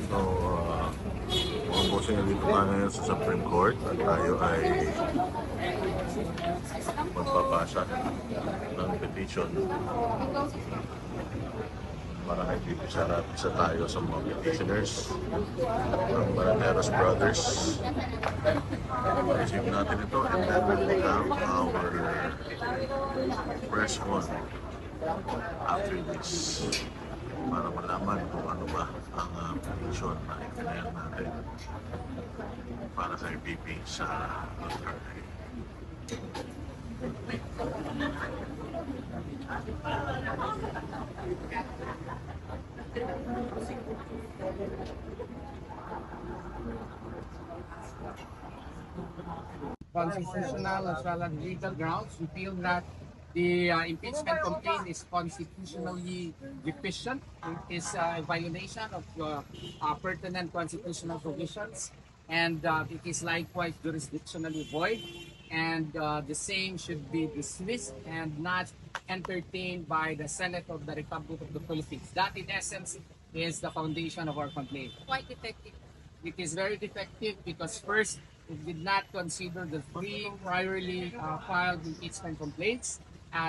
So, mga bossing, nandito tayo ngayon sa Supreme Court at tayo ay magpapasa ng petition para kay Pipi Sara. Isa tayo sa mga petitioners ng Bananeros Brothers. Receive natin ito and then we'll have our press con after this para malaman kung ano ba ang petition na ipinayan natin para kay Pipi Sara Duterte. Constitutional as well as legal grounds, we feel that the impeachment complaint is constitutionally deficient. It is a violation of pertinent constitutional provisions, and it is likewise jurisdictionally void. And the same should be dismissed and not entertained by the Senate of the Republic of the Philippines. That, in essence, is the foundation of our complaint. Quite defective. It is very defective because first, it did not consider the three priorly filed impeachment complaints.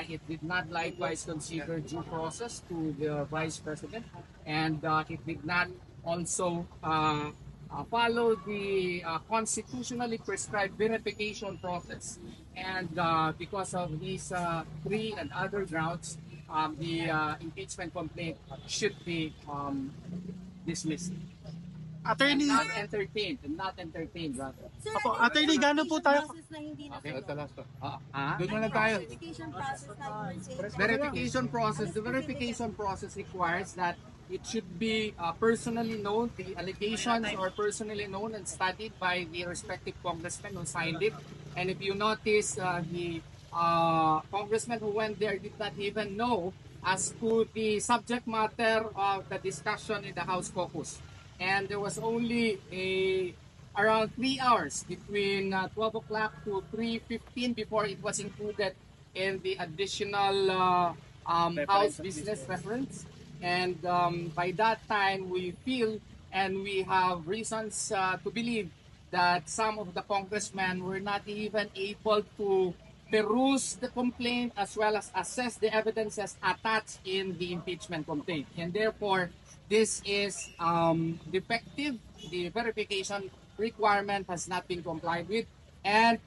It did not likewise consider due process to the Vice President, and it did not also follow the constitutionally prescribed verification process. And because of these three and other grounds, the impeachment complaint should be dismissed. Attorney, Not entertained rather. Sir, Opo, Attorney, gaano po tayo? process na hindi na Doon na tayo. verification process na yun. Verification process. The verification process requires that it should be personally known, the allegations are personally known and studied by the respective congressman who signed it. And if you notice, the congressman who went there did not even know as to the subject matter of the discussion in the House caucus. And there was only around 3 hours between 12 o'clock to 3:15 before it was included in the additional House business reference. And by that time, we feel and we have reasons to believe that some of the congressmen were not even able to peruse the complaint as well as assess the evidences attached in the impeachment complaint. And therefore, this is defective. The verification requirement has not been complied with. And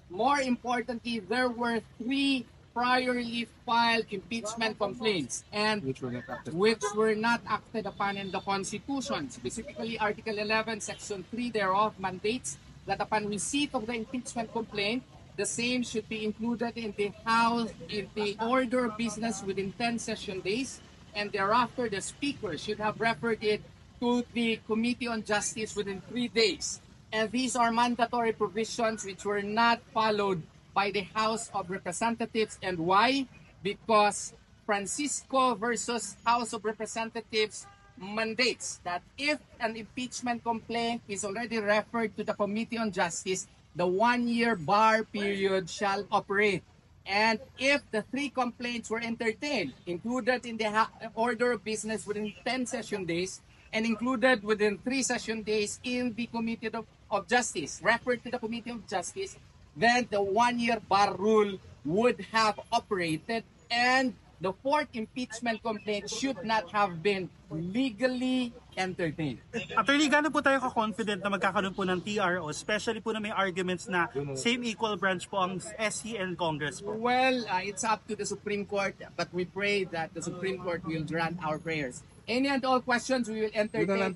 more importantly, there were three priorly filed impeachment complaints and which were not acted upon in the Constitution. Specifically, Article 11, Section 3 thereof mandates that upon receipt of the impeachment complaint, the same should be included in the House in the order of business within 10 session days, and thereafter the Speaker should have referred it to the Committee on Justice within 3 days. And these are mandatory provisions which were not followed by the House of Representatives. And why? Because Francisco versus House of Representatives mandates that if an impeachment complaint is already referred to the Committee on Justice, the 1-year bar period shall operate. And if the three complaints were entertained, included in the order of business within 10 session days, and included within 3 session days in the Committee of Justice, referred to the Committee of Justice, then the 1-year bar rule would have operated, and the fourth impeachment complaint should not have been legally entertained. Attorney, gaano po tayo ka-confident na magkakaroon po ng TRO, especially po na may arguments na same equal branch po ang SC and Congress po? Well, it's up to the Supreme Court, but we pray that the Supreme Court will grant our prayers. Any and all questions, we will entertain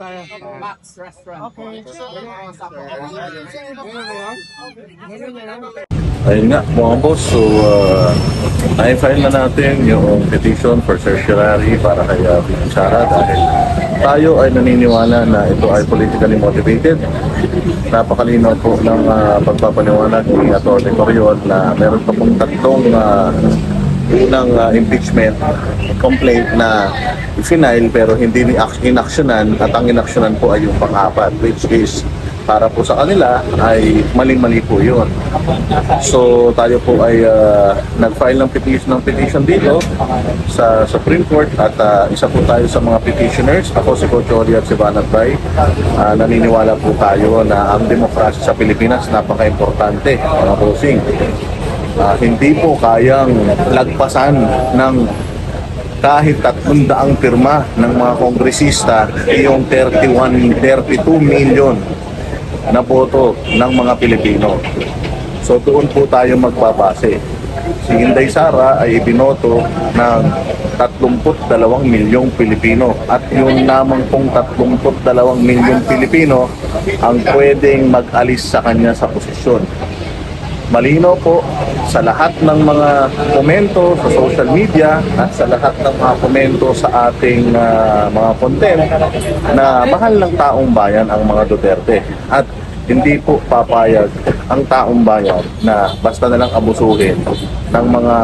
Max Restaurant. Okay. Ayun nga mga boss, so i-file na natin yung petition for certiorari para kay Pipi Sara dahil tayo ay naniniwala na ito ay politically motivated. Napakalinaw po ng pagpapaliwanag ni Atty. Coriol na meron pa pong tatlong unang impeachment complaint na final pero hindi ni inaksyonan, at ang inaksyonan po ay yung pang-apat, which is para po sa kanila ay maling-mali po yun. So tayo po ay nag-file ng petition dito sa Supreme Court at isa po tayo sa mga petitioners. Ako si Coach Ori at si Banat Bay. Naniniwala po tayo na ang demokrasya sa Pilipinas napaka-importante, mga bossing. Hindi po kayang lagpasan ng kahit 300 pirma ng mga kongresista yung 32 million na boto ng mga Pilipino. So doon po tayo magbabase. Si Inday Sara ay ibinoto ng 32 milyong Pilipino at yun lamang pong 32 milyong Pilipino ang pwedeng mag-alis sa kanya sa posisyon. Malino po sa lahat ng mga komento sa social media at sa lahat ng mga komento sa ating mga content na mahal ng taong bayan ang mga Duterte at hindi po papayag ang taong bayan na basta na lang abusuhin ng mga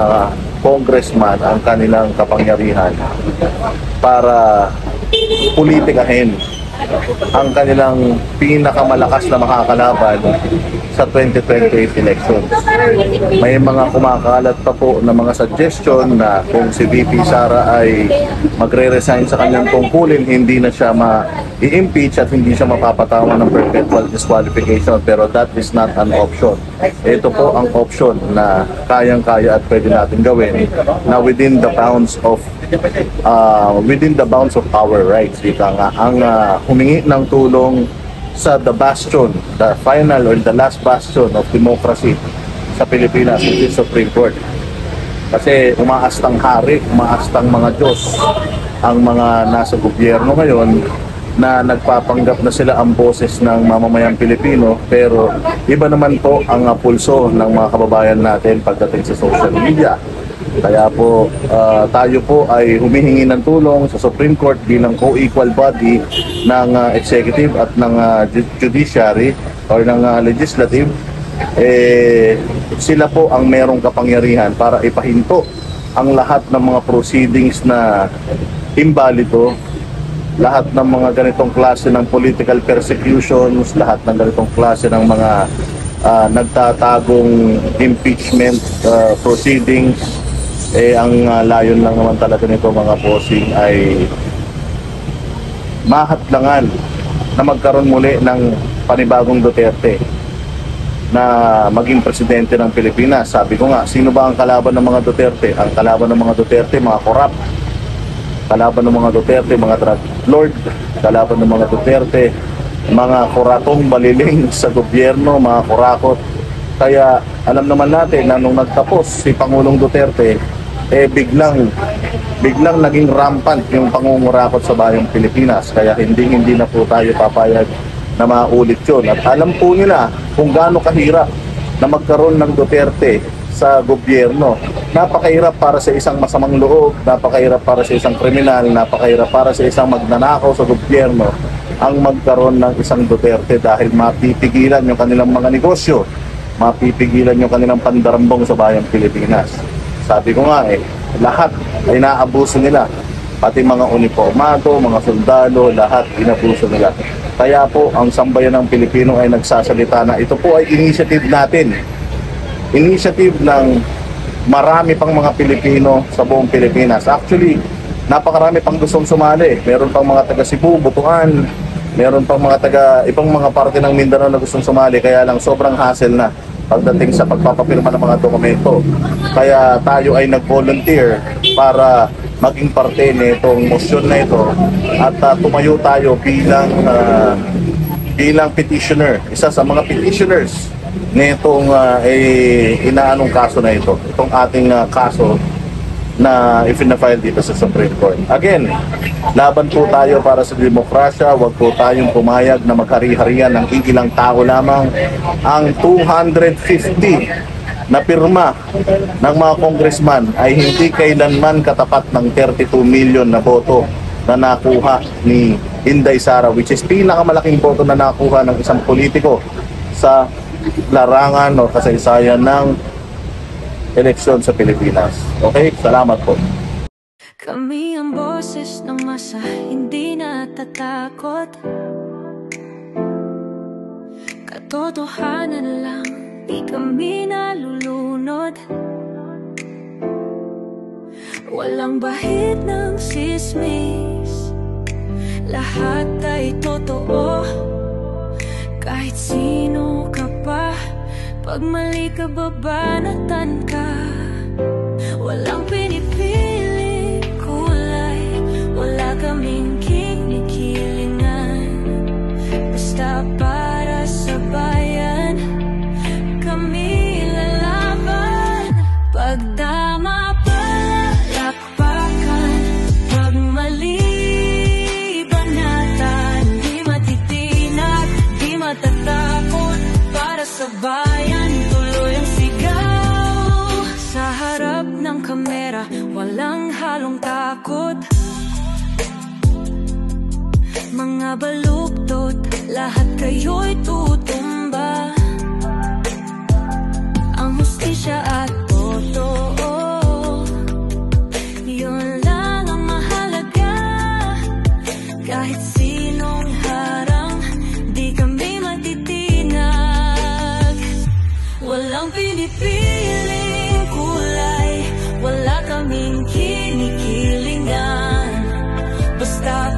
congressman ang kanilang kapangyarihan para politikahin ang kanilang pinakamalakas na makakalaban sa 2028 elections. May mga kumakalat pa po na mga suggestion na kung si VP Sara ay magre-resign sa kanyang tungkulin, hindi na siya ma-i-impeach at hindi siya mapapatawan ng perpetual disqualification. Pero that is not an option. Ito po ang option na kayang-kaya at pwede natin gawin na within the bounds of our rights. Ika nga, ang humingi ng tulong sa the bastion, the final or the last bastion of democracy sa Pilipinas, which is Supreme Court. Kasi umaastang hari, umaastang mga Diyos ang mga nasa gobyerno ngayon na nagpapanggap na sila ang boses ng mamamayang Pilipino, pero iba naman po ang pulso ng mga kababayan natin pagdating sa social media. Kaya po tayo po ay humihingi ng tulong sa Supreme Court bilang co-equal body ng executive at ng judiciary or ng legislative. Sila po ang merong kapangyarihan para ipahinto ang lahat ng mga proceedings na imbalido, lahat ng mga ganitong klase ng political persecutions, lahat ng ganitong klase ng mga nagtatagong impeachment proceedings. Ang layon lang naman talaga nito, mga bossing, ay mahadlangan na magkaroon muli ng panibagong Duterte na maging presidente ng Pilipinas. Sabi ko nga, sino ba ang kalaban ng mga Duterte? Ang kalaban ng mga Duterte, mga korap. Kalaban ng mga Duterte, mga drug lord. Kalaban ng mga Duterte, mga kuratong baliling sa gobyerno, mga kurakot. Kaya alam naman natin na nung nagtapos si Pangulong Duterte, biglang naging rampant yung pangungurakot sa bayang Pilipinas. Kaya hindi na po tayo papayag na maulit yun. At alam po nila kung gaano kahirap na magkaroon ng Duterte sa gobyerno. Napakahirap para sa isang masamang loob, napakahirap para sa isang kriminal, napakahirap para sa isang magnanakaw sa gobyerno ang magkaroon ng isang Duterte dahil mapipigilan yung kanilang mga negosyo, mapipigilan yung kanilang pandarambong sa bayang Pilipinas. Sabi ko nga lahat ay naabuso nila. Pati mga uniformado, mga sundalo, lahat inabuso nila. Kaya po ang sambayan ng Pilipino ay nagsasalita na ito po ay initiative natin. Initiative ng marami pang mga Pilipino sa buong Pilipinas. Actually, napakarami pang gustong sumali. Meron pang mga taga Cebu, Butuan, meron pang mga taga ibang mga parte ng Mindanao na gustong sumali. Kaya lang sobrang hassle na pagdating sa pagpapapirma ng mga dokumento. Kaya tayo ay nag-volunteer para maging parte nitong motion na ito at tumayo tayo bilang petitioner, isa sa mga petitioners nitong inaanong kaso na ito. Itong ating kaso na ipina-file dito sa Supreme Court. Again, laban po tayo para sa demokrasya. Huwag po tayong pumayag na maghari-harian ng ilang tao lamang. Ang 250 na pirma ng mga congressman ay hindi kailanman katapat ng 32 million na boto na nakuha ni Inday Sara, which is pinakamalaking boto na nakuha ng isang politiko sa larangan o kasaysayan ng eleksyon sa Pilipinas. Okay? Salamat po. Kami ang boses ng masa, hindi natatakot. Totohanan lang, di kami nalulunod. Walang bahid ng sismis, lahat ay totoo. Kahit sino ka pa, pag mali ka babanatan ka. Walang pinipiling kulay, wala kaming kinikilingan. Basta para sa bayan, kami lalaban. Pagdama palakpakan, pag mali banatan. Di matitinag, di matatakot, para sa bayan tuloy ang sigaw. Sa harap ng kamera, walang halong takot. Mga baluktot, lahat kayo'y tutumba. Ang hustisya at totoo, yun lang ang mahalaga. Kahit sinong harang, di kami matitinag. Walang pinipiling kulay, wala kaming kinikilingan. Basta